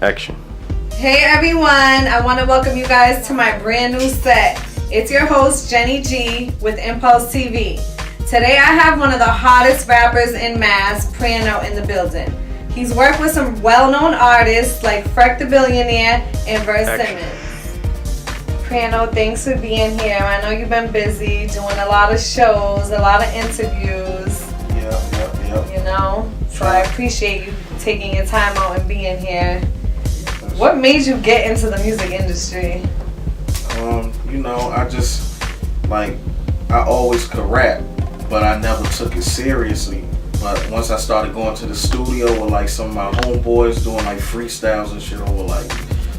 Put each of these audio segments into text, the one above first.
Action. Hey everyone, I want to welcome you guys to my brand new set. It's your host Jenni G with Impulse TV. Today I have one of the hottest rappers in Mass, Prano, in the building. He's worked with some well-known artists like Freck the Billionaire and Verse Simmons. Prano, thanks for being here. I know you've been busy doing a lot of shows, a lot of interviews. Yep. You know, so I appreciate you taking your time out and being here. What made you get into the music industry? I always could rap, but I never took it seriously. But once I started going to the studio with like some of my homeboys doing like freestyles and shit over like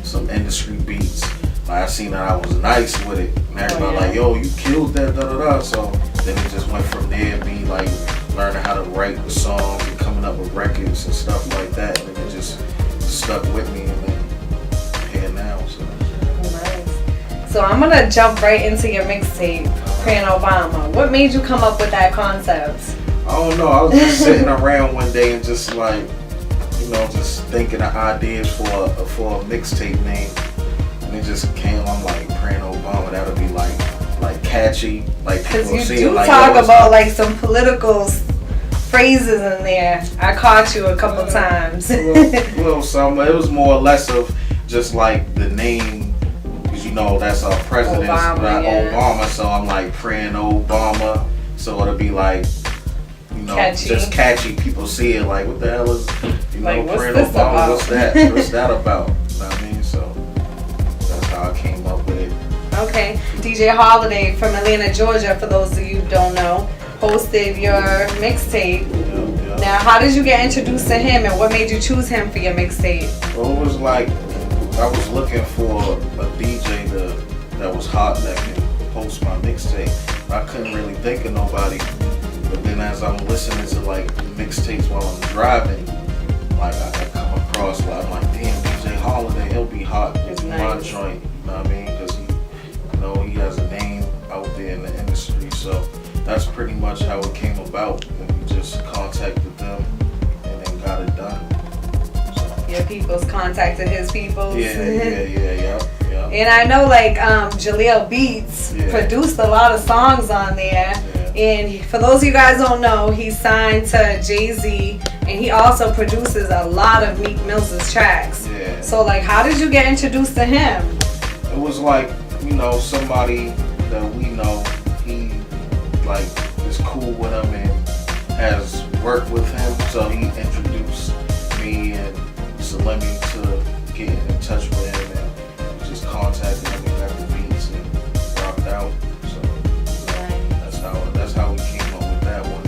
some industry beats, like I seen that I was nice with it. And everybody like, yo, you killed that, da-da-da. So then it just went from there, me like learning how to write the songs and coming up with records and stuff like that. And it just stuck with me, and then here now. So. Nice. So I'm gonna jump right into your mixtape, Prano Obama. What made you come up with that concept? I don't know. I was just sitting around one day and just like, just thinking of ideas for a mixtape name, and it just came. I'm like, Prano Obama. That'll be like catchy. Like because you see do it, like, talk about like some political phrases in there. I caught you a couple times. Well, some. It was more or less of just like the name, because that's our president, Obama. So I'm like Prano Obama. So it'll be like. Catchy. Just catchy. People see it like, what the hell is, like, what's Prano this Obama? about? What's that? What's that about? You know what I mean? So that's how I came up with it. Okay. DJ Holiday from Atlanta, Georgia, for those of you who don't know, hosted your mixtape. Yeah. Now, how did you get introduced to him, and what made you choose him for your mixtape? Well, it was like I was looking for a DJ that was hot that can host my mixtape. I couldn't really think of nobody. But then as I'm listening to like mixtapes while I'm driving, like I come across, like I'm like, damn, DJ Holiday, he'll be hot in my joint. You know what I mean? Because he has a name out there in the industry. So that's pretty much how it came about. And we just contacted them and then got it done. So. Your peoples contacted his peoples. Yeah. And I know like Jaleel Beats produced a lot of songs on there. Yeah. And for those of you guys who don't know, he's signed to Jay-Z, and he also produces a lot of Meek Mill's tracks. Yeah. So like, how did you get introduced to him? It was like, somebody that we know, he like is cool with him and has worked with him. So he introduced me and Salemi to get in touch with him, and we just contacted him and got the beats and rocked out. That's how we came up with that one.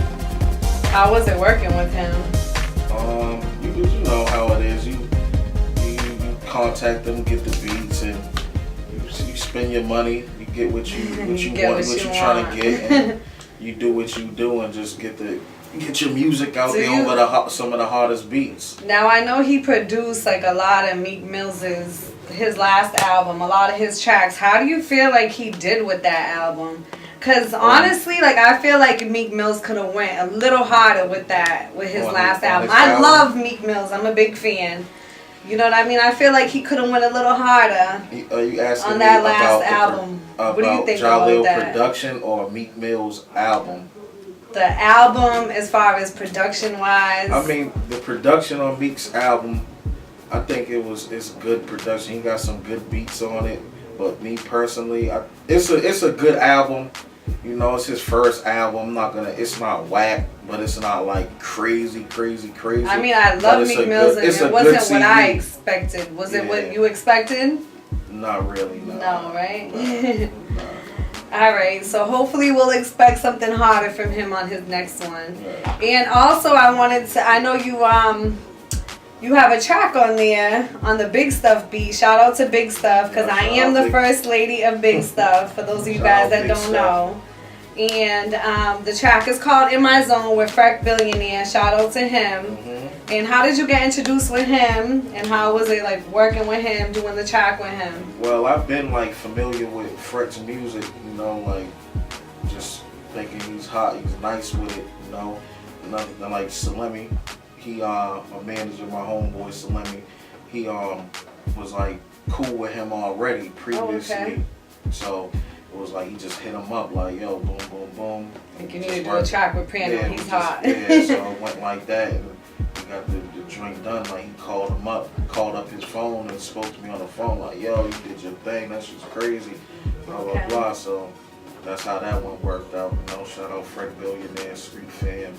How was it working with him? You know how it is. You contact them, get the beats, and you spend your money. You get what you want, what you're trying to get, and you do what you do, and just get your music out there over some of the hardest beats. Now I know he produced like a lot of Meek Mill's his last album, a lot of his tracks. How do you feel like he did with that album? Cause honestly, like I feel like Meek Mill's could have went a little harder with his last album. I love Meek Mill's. I'm a big fan. You know what I mean? I feel like he could have went a little harder. Are you asking on that me last album? What do you think Jaleel about that? production or Meek Mill's album? The album, as far as production wise. I mean, the production on Meek's album, I think it's good production. He got some good beats on it. But me personally, it's a good album. It's his first album. It's not whack, but it's not like crazy. I mean, I love Meek Mill's, and it wasn't what I expected. Was it what you expected? Not really, no. No, right? No. All right, so hopefully we'll expect something harder from him on his next one. Right. And also, I know you have a track on there on the Big Stuff beat. Shout out to Big Stuff, because I am the first lady of Big Stuff, for those of you guys that don't know. And the track is called In My Zone with Freck Billionaire. Shout out to him. Mm-hmm. And how did you get introduced with him? And how was it like working with him, doing the track with him? Well, I've been like familiar with Freck's music, like just thinking he's hot, he's nice with it, Nothing like Salemi. My manager, my homeboy Salemi, he was like cool with him already previously. Oh, okay. So it was like he just hit him up like, yo, boom, boom, boom. Think you need to do a track with Prano, yeah, he's hot. Yeah, so it went like that. And we got the drink done. Like he called called up his phone and spoke to me on the phone like, yo, you did your thing. That's just crazy. Blah, blah, blah. So that's how that one worked out. You know, shout out Fred Billionaire, Street Fam.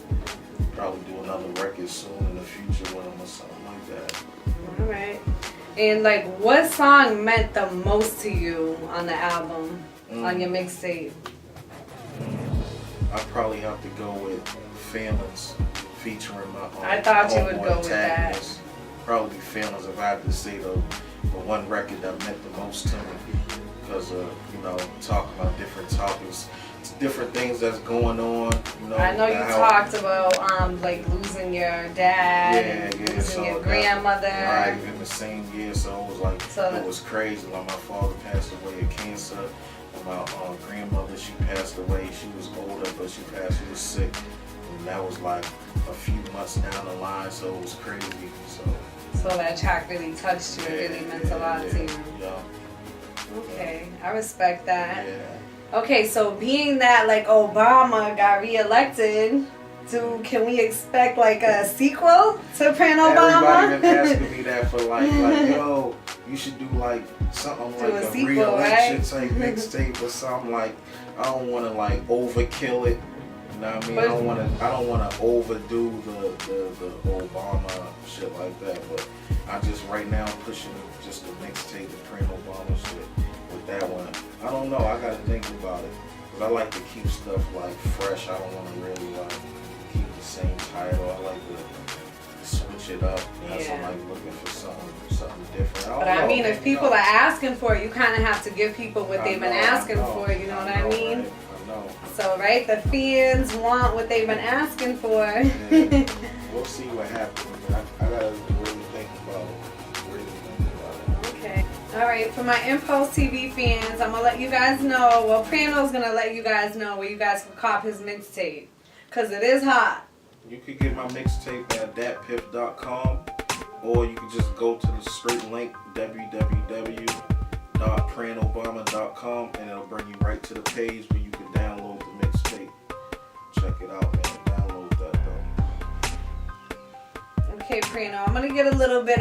Probably do another record soon in the future with him or something like that. All right. And like, what song meant the most to you on the album, on your mixtape? I'd probably have to go with Feelings featuring my I thought you would go with that. Probably Feelings if I had to say the one record that meant the most to me. Because you know, talking about different topics, different things that's going on. You know, I know you talked about like losing your dad, and losing your grandmother. Right, in the same year, so it was like it was crazy. Like my father passed away of cancer, and my grandmother, she passed away. She was older, but she was sick, and that was like a few months down the line. So it was crazy. So that track really touched you. It really meant a lot to you. Yeah. Okay, I respect that. Yeah. Okay, so being that like Obama got reelected, can we expect like a sequel to Prano Obama? Everybody been asking me that for like yo, you should do like something like a sequel, re-election right? type mixtape or something. Like I don't want to like overkill it. You know what I mean? But, I don't want to overdo the Obama shit like that. But I just right now pushing just the mixtape, the Prano Obama shit. With that one, I don't know. I gotta think about it. But I like to keep stuff like fresh. I don't want to really like keep the same title. I like to switch it up. I'm like looking for something different. But I mean, if people are asking for it, you kind of have to give people what they've been asking for. You know what I mean? Right? I know. So right, the fans want what they've been asking for. Yeah. We'll see what happens. I gotta really think about it. Okay. All right. For my Impulse TV fans, I'm gonna let you guys know. Well, Prano's gonna let you guys know where you guys can cop his mixtape, cause it is hot. You could get my mixtape at datpiff.com, or you could just go to the straight link www.pranobama.com, and it'll bring you right to the page where you can download the mixtape. Check it out, man. Download that though. Okay, Prano, I'm gonna get a little bit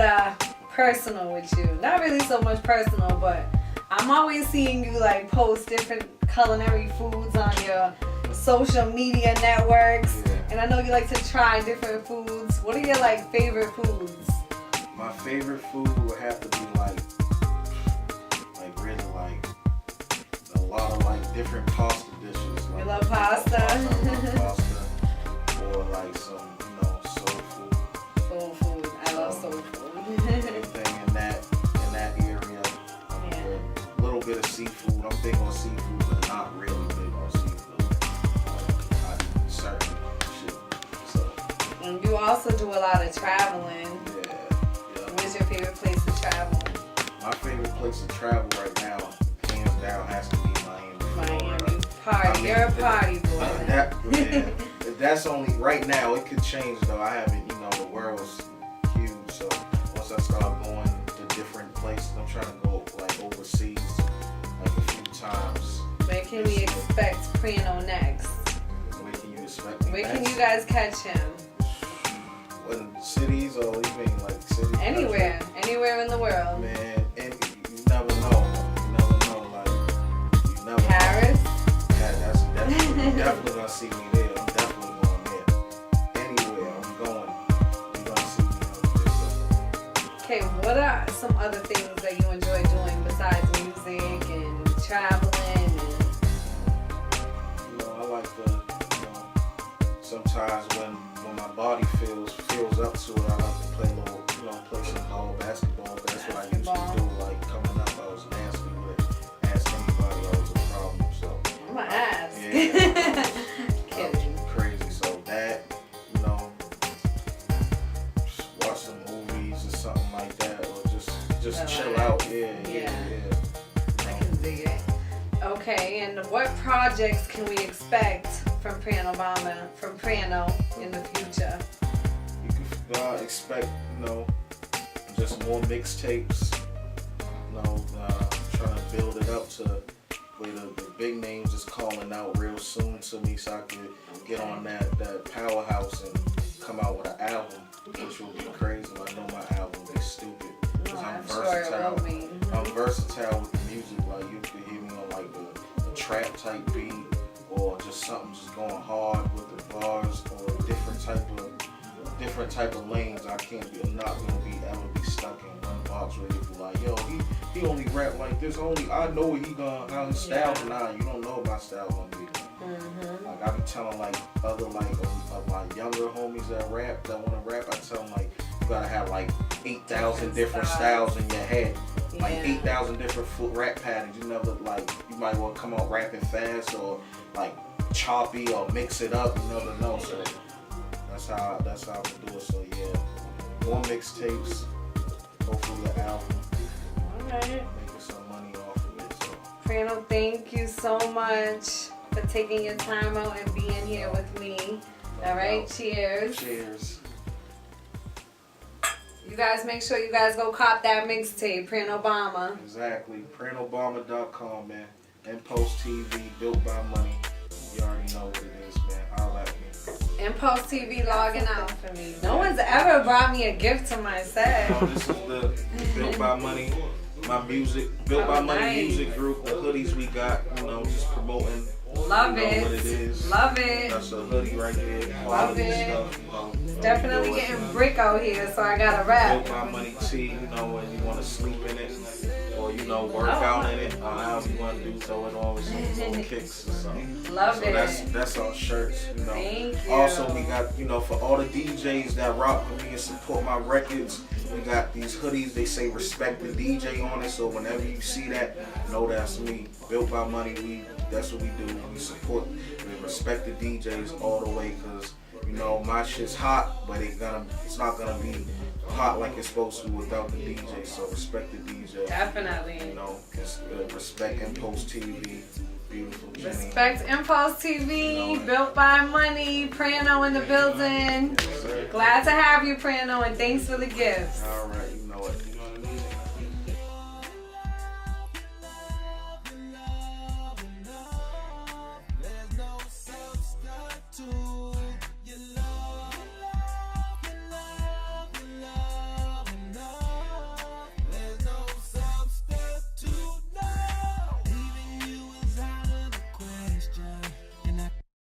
personal with you. Not really so much personal, but I'm always seeing you like post different culinary foods on your social media networks. Yeah. And I know you like to try different foods. What are your like favorite foods? My favorite food would have to be like really like a lot of like different pasta dishes. Like, You love pasta? I love pasta. Or like some, soul food. Soul food. I love soul food. Anything in that area. A little bit of seafood. I'm big on seafood, but not really big on seafood. Not certain shit. So. And you also do a lot of traveling. Yeah. Where's your favorite place to travel? My favorite place to travel right now, hands down, has to be Miami. Party. You're a party boy. That's only right now. It could change though. I haven't, the world's huge. So once I start going to different places, I'm trying to go like overseas, like a few times. Where can we expect Prano next? Where can you expect me Where next? can you guys catch him? In cities or even like cities? Anywhere in the world. Man, and you never know. Like you never. Paris. Yeah, that's definitely gonna see me there. I'm definitely going there. Anywhere I'm going, you're gonna see me there. Okay, what are some other things that you enjoy doing besides music and traveling? I like to, sometimes when my body feels up to it, I like to play some basketball. That's what I used to do. Like coming up, I was nasty with it. Ask anybody, I was a problem. So I'm gonna ask. Yeah. Kidding. Crazy. So that, just watch some movies or something like that, or just chill out. Yeah. I can dig it. Okay, and what projects can we expect from Prano in the future? You can expect, just more mixtapes. Trying to build it up to where the big names is calling out real soon to me, so I can get on that powerhouse and come out with an album, which will be crazy. I know my album is stupid because I'm versatile. Sure it will be. I'm versatile with the music. Like you can hear me on like the trap type beat, or just something just going hard with the bars, or different type of lanes. I'm not gonna ever be stuck in one box where you be like, yo, he only rap like this. I know what how his style. Nah, you don't know my style gonna be. Like I be telling like other of my younger homies that wanna rap, I tell them like you gotta have like 8,000 different styles in your head. Like 8,000 different rap patterns. You never you might want to come out rapping fast or like choppy or mix it up. You never know. So that's how I do it. So yeah, more mixtapes. Hopefully an album. Alright. Making some money off of it. So. Prano, thank you so much for taking your time out and being here with me. Alright, cheers. Cheers. You guys make sure you guys go cop that mixtape, Prano Obama. Exactly. PranoBama.com, man. Impulse TV, built by money. You already know what it is, man. Holla at me. Impulse TV logging out for me. No one's ever brought me a gift to my set. This is the Built by Money, my music, Built by Money music group. The hoodies we got, just promoting. Love it. What it is. Love it. That's a hoodie right there. Love it. Stuff, Definitely getting brick out here, so I gotta rap. Built by Money tee, when you want to sleep in it or work out in it, or however you want to do, throw it on with some kicks or something. Love it. That's our shirts. Thank you. Also, we got for all the DJs that rock with me and support my records. We got these hoodies, they say respect the DJ on it, so whenever you see that, know that's me. Built by Money, that's what we do. We support, we respect the DJs all the way, because, my shit's hot, but it's not gonna be hot like it's supposed to without the DJ, so respect the DJ. Definitely. Respect Impulse TV. Beautiful Jenni. Respect Impulse TV, Built by Money, Prano in the building. Yes, Glad to have you, Prano, and thanks for the gifts. All right, you know it.